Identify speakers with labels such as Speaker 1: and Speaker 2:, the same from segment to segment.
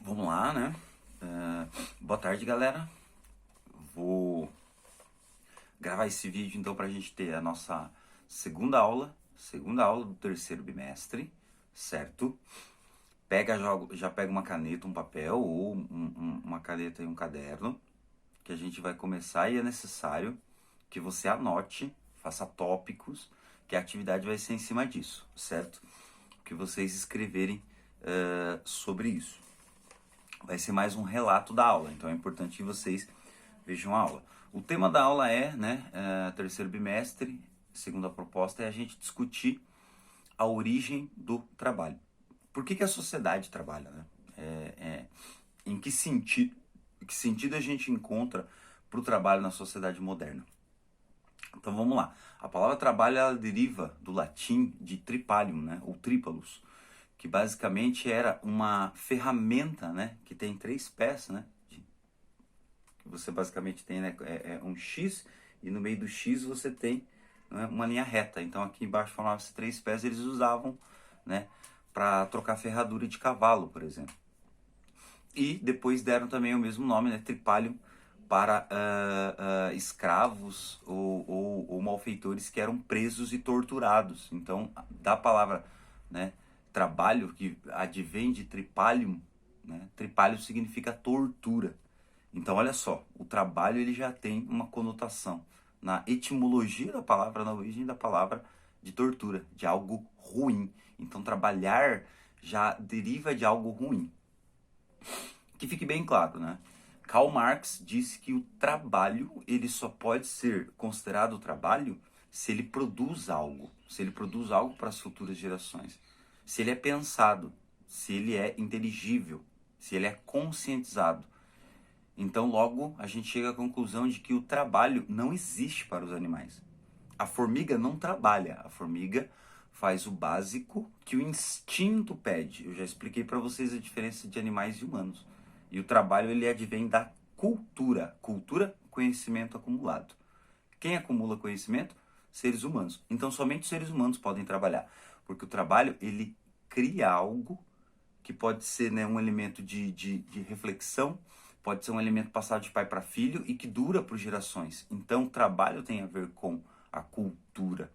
Speaker 1: Vamos lá, né? Boa tarde, galera. Vou gravar esse vídeo então para a gente ter a nossa segunda aula do terceiro bimestre, certo? Já pega uma caneta, um papel ou uma caneta e um caderno, que a gente vai começar e é necessário que você anote, faça tópicos, que a atividade vai ser em cima disso, certo? Que vocês escreverem sobre isso. Vai ser mais um relato da aula, então é importante que vocês vejam a aula. O tema da aula é, terceiro bimestre, segunda proposta, é a gente discutir a origem do trabalho. Por que a sociedade trabalha, né? Em que sentido a gente encontra para o trabalho na sociedade moderna? Então vamos lá. A palavra trabalho ela deriva do latim de tripalium, né? Ou trípalos, que basicamente era uma ferramenta, né? Que tem 3 pés, né? Que você basicamente tem, né? Um X e no meio do X você tem, né, uma linha reta. Então aqui embaixo formava-se 3 pés, eles usavam, né? Para trocar ferradura de cavalo, por exemplo. E depois deram também o mesmo nome, né? Tripalium, para escravos ou malfeitores que eram presos e torturados. Então, da palavra, né, trabalho, que advém de tripalium, né, tripalium significa tortura. Então, olha só, o trabalho ele já tem uma conotação na etimologia da palavra, na origem da palavra, de tortura, de algo ruim. Então, trabalhar já deriva de algo ruim. Que fique bem claro, né? Karl Marx disse que o trabalho ele só pode ser considerado trabalho se ele produz algo, para as futuras gerações, se ele é pensado, se ele é inteligível, se ele é conscientizado. Então, logo, a gente chega à conclusão de que o trabalho não existe para os animais. A formiga não trabalha, a formiga faz o básico que o instinto pede. Eu já expliquei para vocês a diferença de animais e humanos. E o trabalho ele advém da cultura. Cultura, conhecimento acumulado. Quem acumula conhecimento? Seres humanos. Então somente os seres humanos podem trabalhar. Porque o trabalho ele cria algo que pode ser, né, um elemento de reflexão, pode ser um elemento passado de pai para filho e que dura por gerações. Então o trabalho tem a ver com a cultura.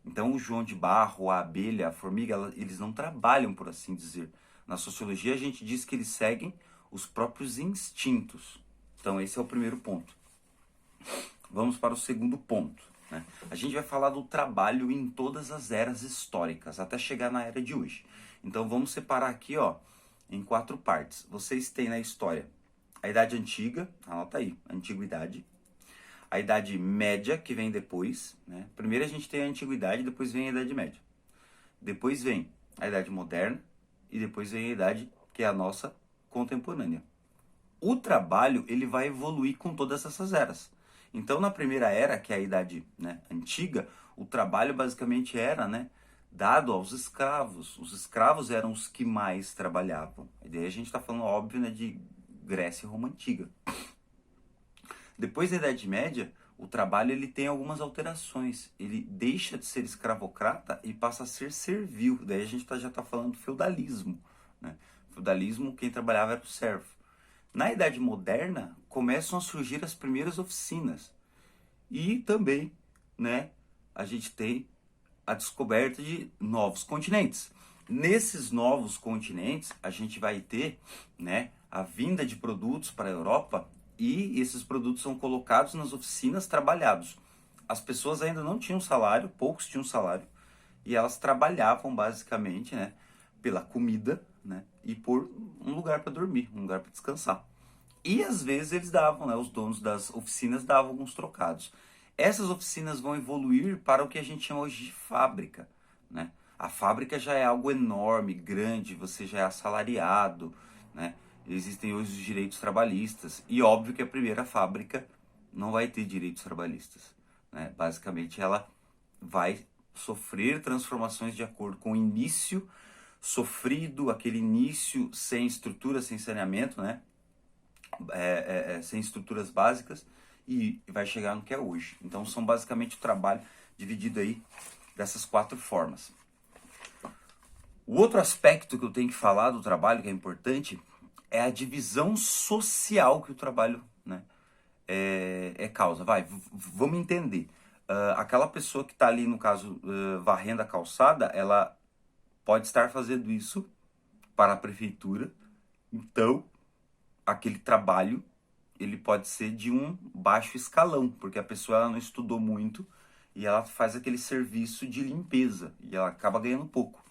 Speaker 1: Então o João de Barro, a abelha, a formiga, eles não trabalham, por assim dizer. Na sociologia a gente diz que eles seguem os próprios instintos. Então esse é o primeiro ponto. Vamos para o segundo ponto, né? A gente vai falar do trabalho em todas as eras históricas, até chegar na era de hoje. Então vamos separar aqui, ó, em 4 partes. Vocês têm na história a Idade Antiga, anota aí, a Antiguidade. A Idade Média, que vem depois, né? Primeiro a gente tem a Antiguidade, depois vem a Idade Média. Depois vem a Idade Moderna e depois vem a Idade que é a nossa contemporânea. O trabalho ele vai evoluir com todas essas eras. Então, na primeira era, que é a Idade, né, Antiga, o trabalho basicamente era, né, dado aos escravos. Os escravos eram os que mais trabalhavam. E daí a gente está falando, óbvio, né, de Grécia e Roma Antiga. Depois da Idade Média, o trabalho ele tem algumas alterações. Ele deixa de ser escravocrata e passa a ser servil. Daí a gente já está falando do feudalismo, né? Feudalismo, quem trabalhava era o servo. Na Idade Moderna, começam a surgir as primeiras oficinas. E também, né, a gente tem a descoberta de novos continentes. Nesses novos continentes, a gente vai ter, né, a vinda de produtos para a Europa e esses produtos são colocados nas oficinas trabalhados. As pessoas ainda não tinham salário, poucos tinham salário, e elas trabalhavam basicamente, né, pela comida, né, e por um lugar para dormir, um lugar para descansar. E às vezes eles davam, né, os donos das oficinas davam alguns trocados. Essas oficinas vão evoluir para o que a gente chama hoje de fábrica, né? A fábrica já é algo enorme, grande, você já é assalariado, né? Existem hoje os direitos trabalhistas e óbvio que a primeira fábrica não vai ter direitos trabalhistas, né? Basicamente ela vai sofrer transformações de acordo com o início sofrido, aquele início sem estrutura, sem saneamento, né? Sem estruturas básicas e vai chegar no que é hoje. Então são basicamente o trabalho dividido aí dessas 4 formas. O outro aspecto que eu tenho que falar do trabalho que é importante é a divisão social que o trabalho, né, é causa. Vamos entender. Aquela pessoa que está ali, no caso, varrendo a calçada, ela pode estar fazendo isso para a prefeitura. Então, aquele trabalho, ele pode ser de um baixo escalão, porque a pessoa ela não estudou muito e ela faz aquele serviço de limpeza e ela acaba ganhando pouco.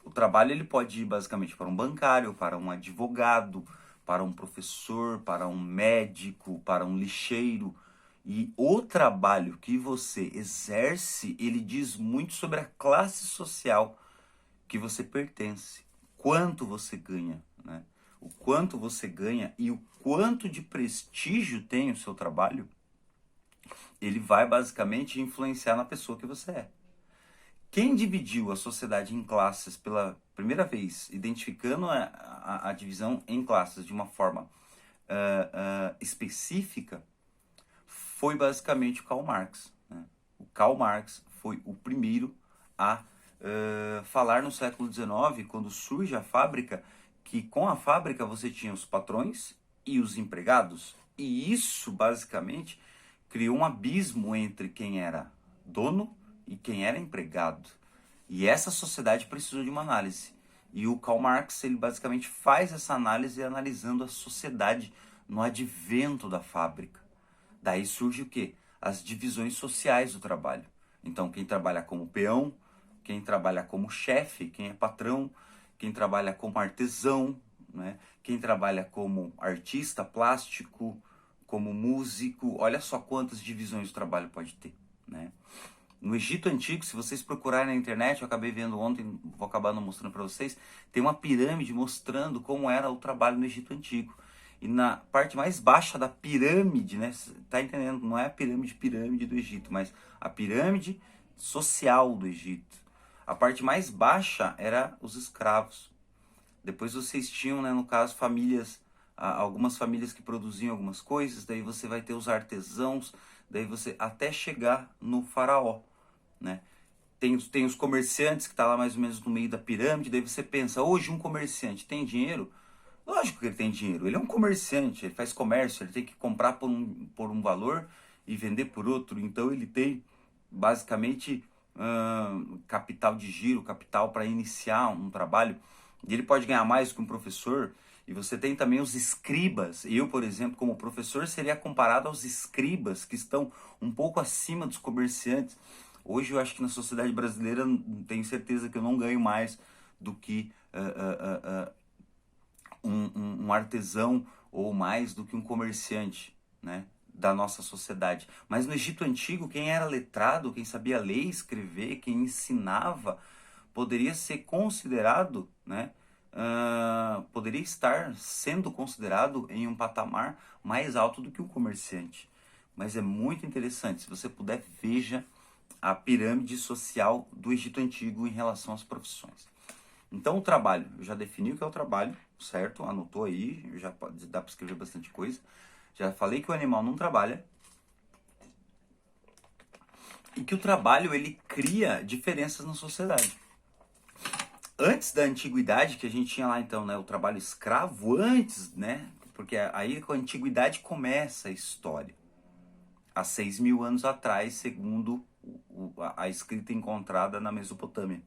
Speaker 1: O trabalho ele pode ir basicamente para um bancário, para um advogado, para um professor, para um médico, para um lixeiro. E o trabalho que você exerce, ele diz muito sobre a classe social que você pertence, quanto você ganha, né? O quanto você ganha e o quanto de prestígio tem o seu trabalho, ele vai basicamente influenciar na pessoa que você é. Quem dividiu a sociedade em classes pela primeira vez, identificando a divisão em classes de uma forma específica, foi basicamente o Karl Marx, né? O Karl Marx foi o primeiro a falar no século XIX, quando surge a fábrica, que com a fábrica você tinha os patrões e os empregados. E isso, basicamente, criou um abismo entre quem era dono e quem era empregado. E essa sociedade precisou de uma análise. E o Karl Marx, ele basicamente faz essa análise analisando a sociedade no advento da fábrica. Daí surge o quê? As divisões sociais do trabalho. Então, quem trabalha como peão, quem trabalha como chefe, quem é patrão, quem trabalha como artesão, né? Quem trabalha como artista plástico, como músico. Olha só quantas divisões o trabalho pode ter, né? No Egito Antigo, se vocês procurarem na internet, eu acabei vendo ontem, vou acabar não mostrando para vocês, tem uma pirâmide mostrando como era o trabalho no Egito Antigo. E na parte mais baixa da pirâmide, né, tá entendendo? Não é a pirâmide do Egito, mas a pirâmide social do Egito. A parte mais baixa era os escravos. Depois vocês tinham, né, no caso, famílias, algumas famílias que produziam algumas coisas, daí você vai ter os artesãos, daí você até chegar no faraó, né? Tem os comerciantes que tá lá mais ou menos no meio da pirâmide, daí você pensa, hoje um comerciante tem dinheiro? Lógico que ele tem dinheiro, ele é um comerciante, ele faz comércio, ele tem que comprar por um valor e vender por outro, então ele tem basicamente capital de giro, capital para iniciar um trabalho, e ele pode ganhar mais que um professor. E você tem também os escribas. Eu, por exemplo, como professor, seria comparado aos escribas, que estão um pouco acima dos comerciantes. Hoje eu acho que na sociedade brasileira tenho certeza que eu não ganho mais do que um artesão ou mais do que um comerciante, né, da nossa sociedade. Mas no Egito Antigo, quem era letrado, quem sabia ler e escrever, quem ensinava, poderia ser considerado, né, poderia estar sendo considerado em um patamar mais alto do que um comerciante. Mas é muito interessante, se você puder, veja a pirâmide social do Egito Antigo em relação às profissões. Então o trabalho, eu já defini o que é o trabalho, certo? Anotou aí, já dá para escrever bastante coisa. Já falei que o animal não trabalha. E que o trabalho, ele cria diferenças na sociedade. Antes da antiguidade, que a gente tinha lá então, né, o trabalho escravo, antes, né? Porque aí com a antiguidade começa a história. Há 6.000 anos atrás, segundo a escrita encontrada na Mesopotâmia.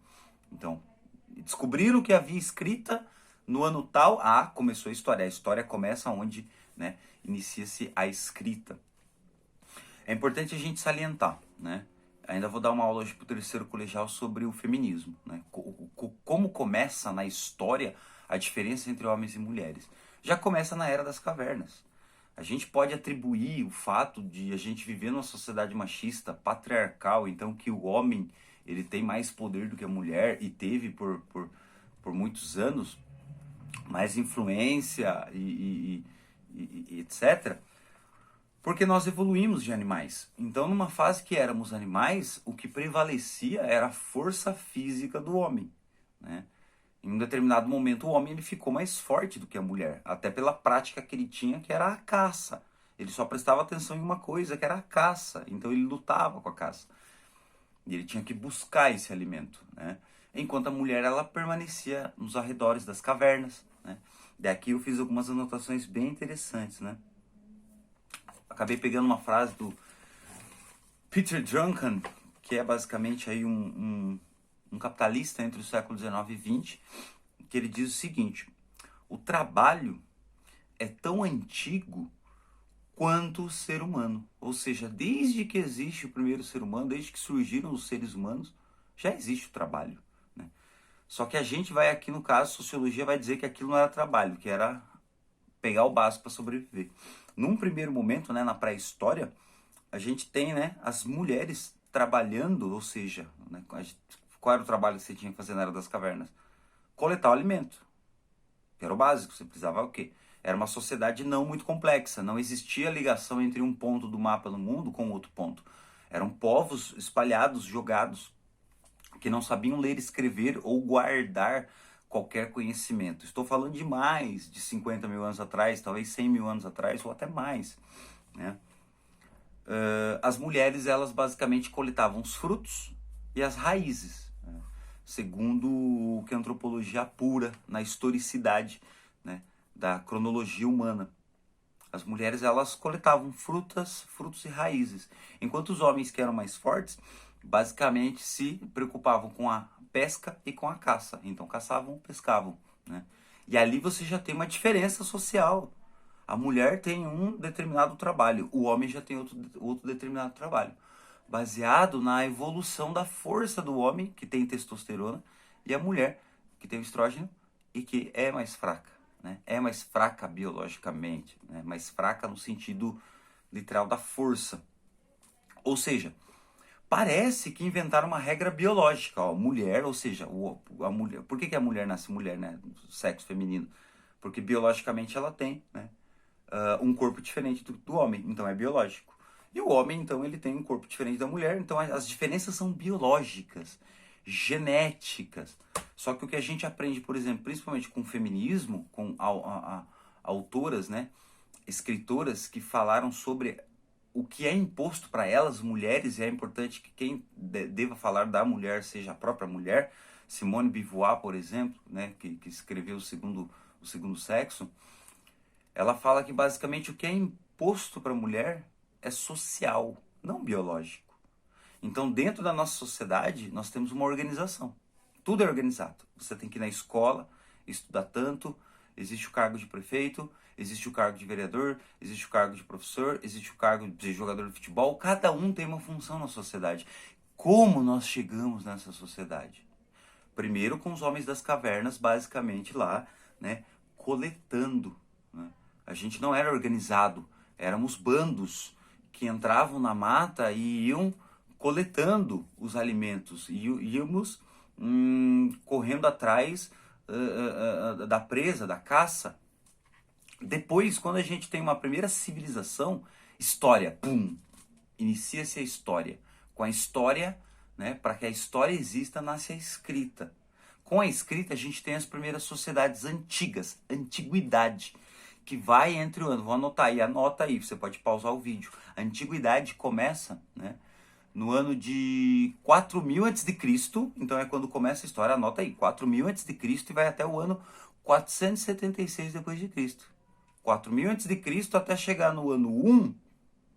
Speaker 1: Então, descobriram que havia escrita no ano tal, começou a história. A história começa onde, né, inicia-se a escrita. É importante a gente salientar, né? Ainda vou dar uma aula hoje para o terceiro colegial sobre o feminismo, né? Como começa na história a diferença entre homens e mulheres. Já começa na Era das Cavernas. A gente pode atribuir o fato de a gente viver numa sociedade machista, patriarcal, então que o homem ele tem mais poder do que a mulher e teve por muitos anos mais influência e etc. Porque nós evoluímos de animais. Então, numa fase que éramos animais, o que prevalecia era a força física do homem, né? Em um determinado momento, o homem ele ficou mais forte do que a mulher, até pela prática que ele tinha, que era a caça. Ele só prestava atenção em uma coisa, que era a caça. Então, ele lutava com a caça. E ele tinha que buscar esse alimento, né? Enquanto a mulher, ela permanecia nos arredores das cavernas, né? Daqui eu fiz algumas anotações bem interessantes, né? Acabei pegando uma frase do Peter Drucker, que é basicamente aí um capitalista entre o século XIX e XX, que ele diz o seguinte: o trabalho é tão antigo quanto o ser humano. Ou seja, desde que existe o primeiro ser humano, desde que surgiram os seres humanos, já existe o trabalho, né? Só que a gente vai aqui, no caso, sociologia vai dizer que aquilo não era trabalho, que era pegar o básico para sobreviver. Num primeiro momento, né, na pré-história, a gente tem, né, as mulheres trabalhando, ou seja, né, qual era o trabalho que você tinha que fazer na Era das Cavernas? Coletar o alimento, que era o básico. Você precisava o quê? Era uma sociedade não muito complexa, não existia ligação entre um ponto do mapa no mundo com outro ponto. Eram povos espalhados, jogados, que não sabiam ler, escrever ou guardar qualquer conhecimento. Estou falando de mais de 50 mil anos atrás, talvez 100 mil anos atrás, ou até mais, né? As mulheres, elas basicamente coletavam os frutos e as raízes, né? Segundo o que a antropologia apura na historicidade, né, da cronologia humana. As mulheres, elas coletavam frutos e raízes, enquanto os homens, que eram mais fortes, basicamente se preocupavam com a pesca e com a caça. Então caçavam, pescavam, né? E ali você já tem uma diferença social. A mulher tem um determinado trabalho, o homem já tem outro determinado trabalho, baseado na evolução da força do homem, que tem testosterona, e a mulher, que tem o estrógeno e que é mais fraca, né? É mais fraca biologicamente, né? Mais fraca no sentido literal da força. Ou seja, parece que inventaram uma regra biológica, ó, mulher, ou seja, a mulher. Por que a mulher nasce mulher, né? Sexo feminino? Porque biologicamente ela tem, né, um corpo diferente do homem, então é biológico. E o homem, então, ele tem um corpo diferente da mulher, então as diferenças são biológicas, genéticas. Só que o que a gente aprende, por exemplo, principalmente com o feminismo, com autoras, né, escritoras que falaram sobre o que é imposto para elas, mulheres, e é importante que quem deva falar da mulher seja a própria mulher. Simone de Beauvoir, por exemplo, né, que escreveu o segundo Sexo, ela fala que basicamente o que é imposto para a mulher é social, não biológico. Então, dentro da nossa sociedade, nós temos uma organização. Tudo é organizado. Você tem que ir na escola, estudar tanto, existe o cargo de prefeito, existe o cargo de vereador, existe o cargo de professor, existe o cargo de jogador de futebol. Cada um tem uma função na sociedade. Como nós chegamos nessa sociedade? Primeiro com os homens das cavernas, basicamente lá, né, coletando, né? A gente não era organizado, éramos bandos que entravam na mata e iam coletando os alimentos, e íamos correndo atrás da presa, da caça. Depois, quando a gente tem uma primeira civilização, história, pum, inicia-se a história. Com a história, né, para que a história exista, nasce a escrita. Com a escrita, a gente tem as primeiras sociedades antigas, antiguidade, que vai entre o ano, vou anotar aí, anota aí, você pode pausar o vídeo. A antiguidade começa, né, no ano de 4000 a.C., então é quando começa a história, anota aí, 4000 a.C. e vai até o ano 476 depois de Cristo. 4000 a.C. até chegar no ano 1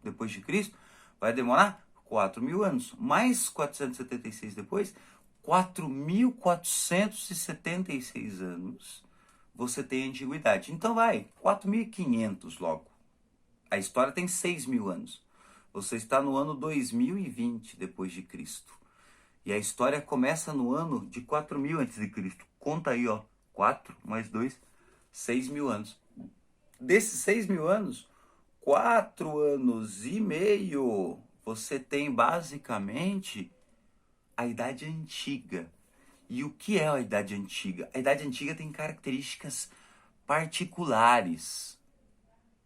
Speaker 1: depois de Cristo, vai demorar 4000 anos. Mais 476 depois, 4476 anos, você tem a antiguidade. Então vai, 4500 logo. A história tem 6000 anos. Você está no ano 2020 depois de Cristo. E a história começa no ano de 4000 a.C. Conta aí, ó, 4 mais 2, 6000 anos. Desses 6000 anos, 4 anos e meio, você tem basicamente a Idade Antiga. E o que é a Idade Antiga? A Idade Antiga tem características particulares.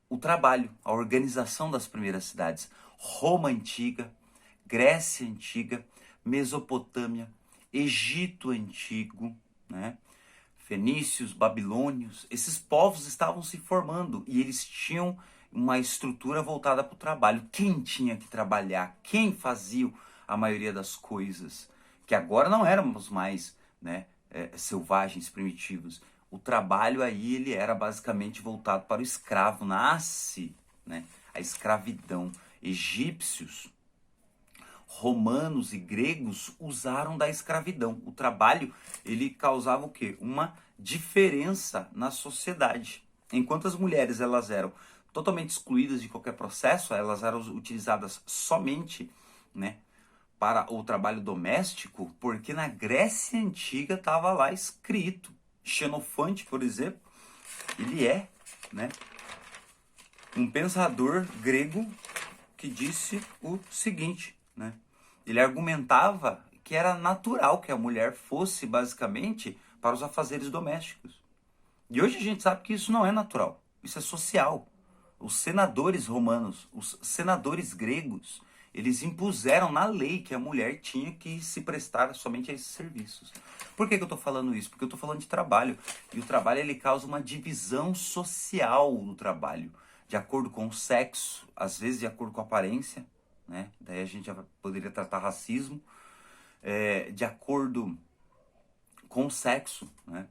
Speaker 1: O trabalho, a organização das primeiras cidades. Roma Antiga, Grécia Antiga, Mesopotâmia, Egito Antigo, né? Fenícios, babilônios, esses povos estavam se formando e eles tinham uma estrutura voltada para o trabalho. Quem tinha que trabalhar? Quem fazia a maioria das coisas? Que agora não éramos mais, né, selvagens, primitivos. o trabalho aí ele era basicamente voltado para o escravo. Nasce, né, a escravidão. Egípcios, romanos e gregos usaram da escravidão. O trabalho, ele causava o quê? Uma diferença na sociedade. Enquanto as mulheres elas eram totalmente excluídas de qualquer processo, elas eram utilizadas somente, né, para o trabalho doméstico, porque na Grécia Antiga estava lá escrito. Xenofonte, por exemplo, ele é, né, um pensador grego que disse o seguinte, né? Ele argumentava que era natural que a mulher fosse basicamente para os afazeres domésticos. E hoje a gente sabe que isso não é natural, isso é social. Os senadores romanos, os senadores gregos, eles impuseram na lei que a mulher tinha que se prestar somente a esses serviços. Por que eu estou falando isso? Porque eu estou falando de trabalho. E o trabalho ele causa uma divisão social do trabalho, de acordo com o sexo, às vezes de acordo com a aparência, né? Daí a gente já poderia tratar racismo, de acordo com o sexo, né?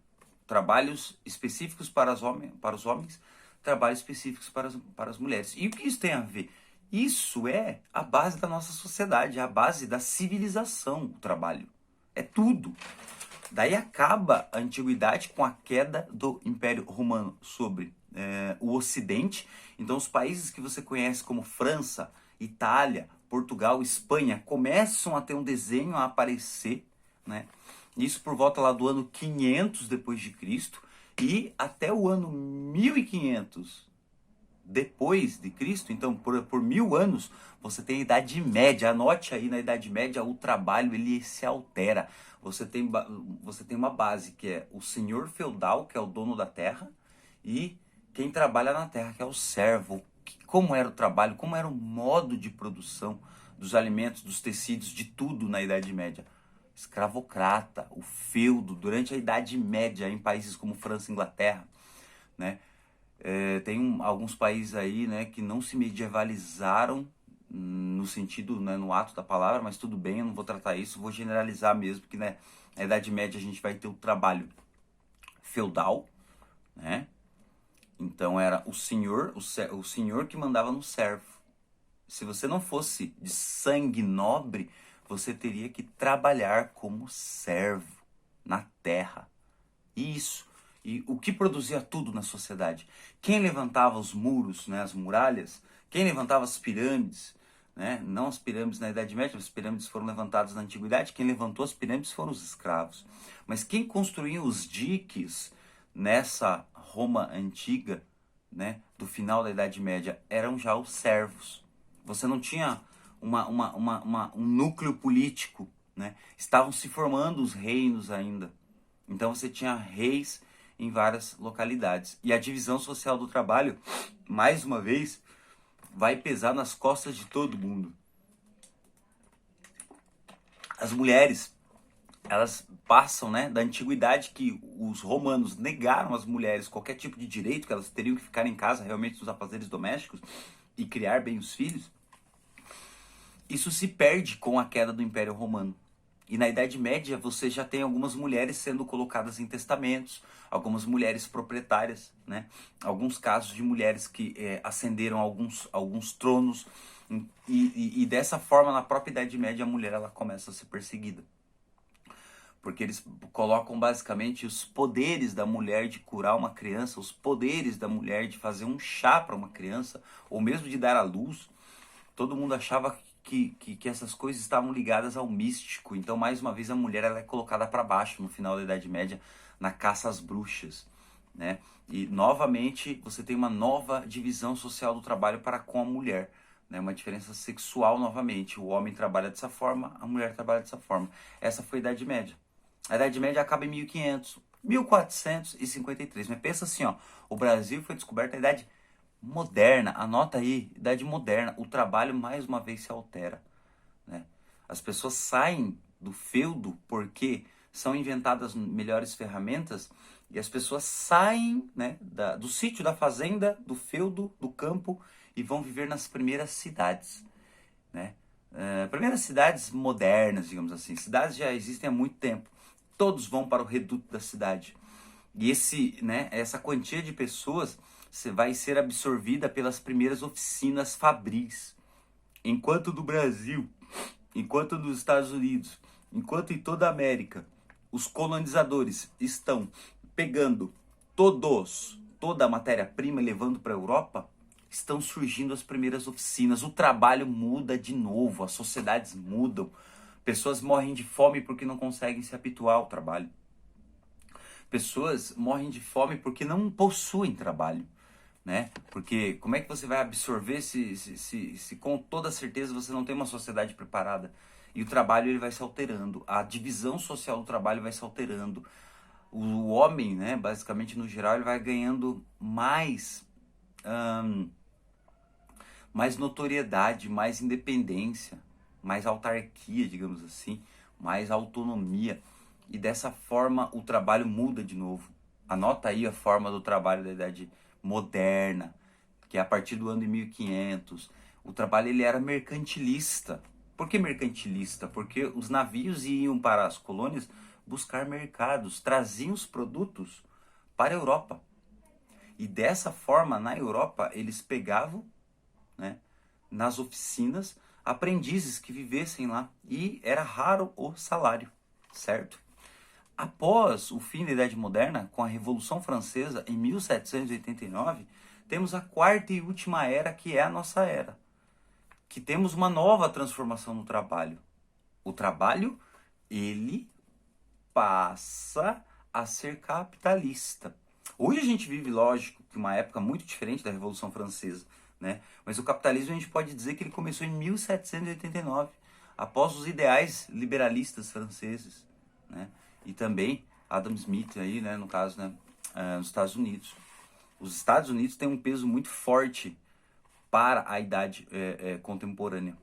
Speaker 1: Trabalhos específicos para os homens, trabalhos específicos para as mulheres. E o que isso tem a ver? Isso é a base da nossa sociedade, é a base da civilização, o trabalho. É tudo. Daí acaba a antiguidade com a queda do Império Romano sobre o Ocidente. Então os países que você conhece como França, Itália, Portugal, Espanha começam a ter um desenho a aparecer, né? Isso por volta lá do ano 500 depois de Cristo e até o ano 1500 depois de Cristo. Então por 1000 anos você tem a Idade Média. Anote aí, na Idade Média o trabalho ele se altera. Você tem uma base que é o senhor feudal, que é o dono da terra, e quem trabalha na terra, que é o servo. Como era o trabalho, como era o modo de produção dos alimentos, dos tecidos, de tudo na Idade Média. Escravocrata, o feudo, durante a Idade Média, em países como França e Inglaterra, né? Tem alguns países aí, né, que não se medievalizaram no sentido, né, no ato da palavra, mas tudo bem, eu não vou tratar isso, vou generalizar mesmo, porque, né, na Idade Média a gente vai ter o trabalho feudal, né? Então era o senhor que mandava no servo. Se você não fosse de sangue nobre, você teria que trabalhar como servo na terra. Isso. E o que produzia tudo na sociedade? Quem levantava os muros, né, as muralhas? Quem levantava as pirâmides? Né? Não as pirâmides na Idade Média, as pirâmides foram levantadas na Antiguidade. Quem levantou as pirâmides foram os escravos. Mas quem construía os diques nessa Roma antiga, né, do final da Idade Média, eram já os servos. Você não tinha um núcleo político, né? Estavam se formando os reinos ainda. Então você tinha reis em várias localidades. E a divisão social do trabalho, mais uma vez, vai pesar nas costas de todo mundo. As mulheres, elas passam, né, da antiguidade que os romanos negaram às mulheres qualquer tipo de direito, que elas teriam que ficar em casa realmente nos afazeres domésticos e criar bem os filhos. Isso se perde com a queda do Império Romano. E na Idade Média você já tem algumas mulheres sendo colocadas em testamentos, algumas mulheres proprietárias, né? Alguns casos de mulheres que ascenderam alguns tronos. E dessa forma, na própria Idade Média, a mulher ela começa a ser perseguida. Porque eles colocam basicamente os poderes da mulher de curar uma criança, os poderes da mulher de fazer um chá para uma criança, ou mesmo de dar à luz. Todo mundo achava que essas coisas estavam ligadas ao místico. Então, mais uma vez, a mulher ela é colocada para baixo no final da Idade Média, na caça às bruxas, né? E, novamente, você tem uma nova divisão social do trabalho para com a mulher, né? Uma diferença sexual novamente. O homem trabalha dessa forma, a mulher trabalha dessa forma. Essa foi a Idade Média. A Idade Média acaba em 1500, 1453. Mas pensa assim, ó, o Brasil foi descoberto na Idade Moderna, anota aí, Idade Moderna, o trabalho mais uma vez se altera, né? As pessoas saem do feudo porque são inventadas melhores ferramentas e as pessoas saem, né, do sítio, da fazenda, do feudo, do campo e vão viver nas primeiras cidades, né? Primeiras cidades modernas, digamos assim. Cidades já existem há muito tempo. Todos vão para o reduto da cidade. E essa quantia de pessoas vai ser absorvida pelas primeiras oficinas fabris. Enquanto no Brasil, enquanto nos Estados Unidos, enquanto em toda a América, os colonizadores estão pegando toda a matéria-prima e levando para a Europa, estão surgindo as primeiras oficinas. O trabalho muda de novo, as sociedades mudam. Pessoas morrem de fome porque não conseguem se habituar ao trabalho. Pessoas morrem de fome porque não possuem trabalho, né? Porque como é que você vai absorver se com toda certeza você não tem uma sociedade preparada? E o trabalho ele vai se alterando, a divisão social do trabalho vai se alterando. O homem, né, basicamente no geral, ele vai ganhando mais notoriedade, mais independência, mais autarquia, digamos assim, mais autonomia. E dessa forma o trabalho muda de novo. Anota aí a forma do trabalho da Idade Moderna, que é a partir do ano de 1500. O trabalho ele era mercantilista. Por que mercantilista? Porque os navios iam para as colônias buscar mercados, traziam os produtos para a Europa. E dessa forma, na Europa, eles pegavam, né, nas oficinas, aprendizes que vivessem lá. E era raro o salário, certo? Após o fim da Idade Moderna, com a Revolução Francesa, em 1789, temos a quarta e última era, que é a nossa era. Que temos uma nova transformação no trabalho. O trabalho, ele passa a ser capitalista. Hoje a gente vive, lógico, que uma época muito diferente da Revolução Francesa, né? Mas o capitalismo a gente pode dizer que ele começou em 1789, após os ideais liberalistas franceses, né? E também Adam Smith aí, né, no caso, né, nos Estados Unidos. Os Estados Unidos têm um peso muito forte para a idade contemporânea,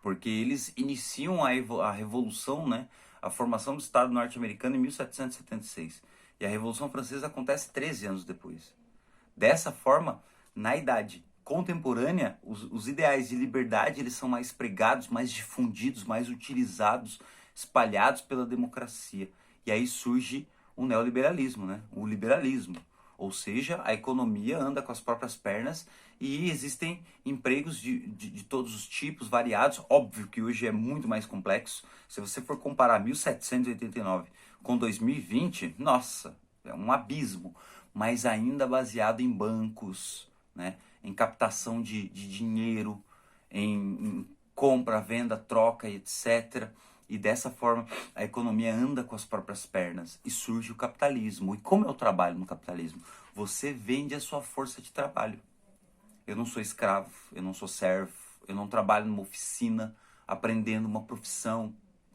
Speaker 1: porque eles iniciam a revolução, né, a formação do Estado norte-americano em 1776. E a Revolução Francesa acontece 13 anos depois. Dessa forma, na idade contemporânea, os ideais de liberdade eles são mais pregados, mais difundidos, mais utilizados, espalhados pela democracia. E aí surge o neoliberalismo, né? O liberalismo. Ou seja, a economia anda com as próprias pernas e existem empregos de todos os tipos, variados. Óbvio que hoje é muito mais complexo. Se você for comparar 1789 com 2020, nossa, é um abismo. Mas ainda baseado em bancos, né? Em captação de dinheiro, em compra, venda, troca, etc. E dessa forma a economia anda com as próprias pernas e surge o capitalismo. E como é o trabalho no capitalismo? Você vende a sua força de trabalho. Eu não sou escravo, eu não sou servo, eu não trabalho numa oficina aprendendo uma profissão.